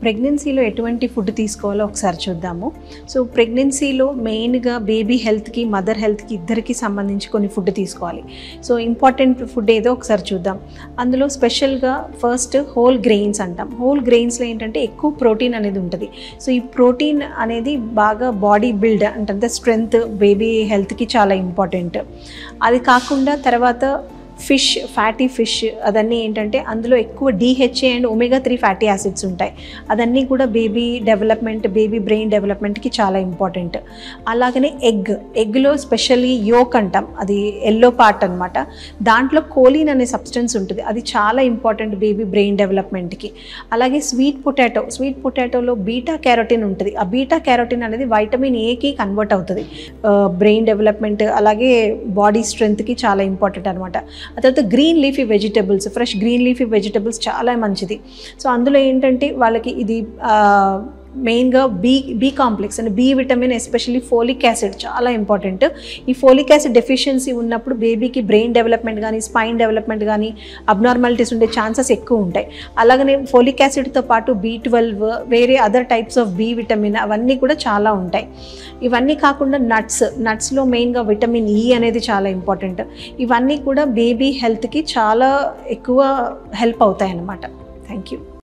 ప్రెగ్నెన్సీలో ఎటువంటి ఫుడ్ తీసుకోవాలో ఒకసారి చూద్దాము. సో ప్రెగ్నెన్సీలో మెయిన్గా బేబీ హెల్త్కి మదర్ హెల్త్కి ఇద్దరికి సంబంధించి కొన్ని ఫుడ్ తీసుకోవాలి. సో ఇంపార్టెంట్ ఫుడ్ ఏదో ఒకసారి చూద్దాం. అందులో స్పెషల్గా ఫస్ట్ హోల్ గ్రెయిన్స్ అంటాం. హోల్ గ్రెయిన్స్లో ఏంటంటే ఎక్కువ ప్రోటీన్ అనేది ఉంటుంది. సో ఈ ప్రోటీన్ అనేది బాగా బాడీ బిల్డ్ అంటే స్ట్రెంగ్త్ బేబీ హెల్త్కి చాలా ఇంపార్టెంట్. అది కాకుండా తర్వాత ఫిష్, ఫ్యాటీ ఫిష్ అదన్నీ ఏంటంటే అందులో ఎక్కువ DHA and omega-3 fatty acids ఉంటాయి. అదన్నీ కూడా బేబీ డెవలప్మెంట్, బేబీ బ్రెయిన్ డెవలప్మెంట్కి చాలా ఇంపార్టెంట్. అలాగనే ఎగ్లో స్పెషల్లీ యోక్ అంటాం, అది ఎల్లో పార్ట్ అనమాట. దాంట్లో కోలిన్ అనే సబ్స్టెన్స్ ఉంటుంది, అది చాలా ఇంపార్టెంట్ బేబీ బ్రెయిన్ డెవలప్మెంట్కి. అలాగే స్వీట్ పొటాటోలో బీటా క్యారోటిన్ ఉంటుంది. ఆ బీటా క్యారోటిన్ అనేది వైటమిన్ ఏకి కన్వర్ట్ అవుతుంది. బ్రెయిన్ డెవలప్మెంట్ అలాగే బాడీ స్ట్రెంగ్త్కి చాలా ఇంపార్టెంట్ అనమాట. ఆ తర్వాత green leafy vegetables, fresh green leafy vegetables చాలా మంచిది. సో అందులో ఏంటంటే వాళ్ళకి ఇది మెయిన్గా బి కాంప్లెక్స్ అంటే B vitamin, especially folic acid చాలా ఇంపార్టెంట్. ఈ ఫోలిక్ యాసిడ్ డెఫిషియన్సీ ఉన్నప్పుడు బేబీకి బ్రెయిన్ డెవలప్మెంట్ కానీ స్పైన్ డెవలప్మెంట్ కానీ అబ్నార్మాలిటీస్ ఉండే ఛాన్సెస్ ఎక్కువ ఉంటాయి. అలాగనే ఫోలిక్ యాసిడ్తో పాటు B12, వేరే other types of B vitamin అవన్నీ కూడా చాలా ఉంటాయి. ఇవన్నీ కాకుండా నట్స్లో మెయిన్గా విటమిన్ E అనేది చాలా ఇంపార్టెంట్. ఇవన్నీ కూడా బేబీ హెల్త్కి చాలా ఎక్కువ హెల్ప్ అవుతాయి అన్నమాట. Thank you.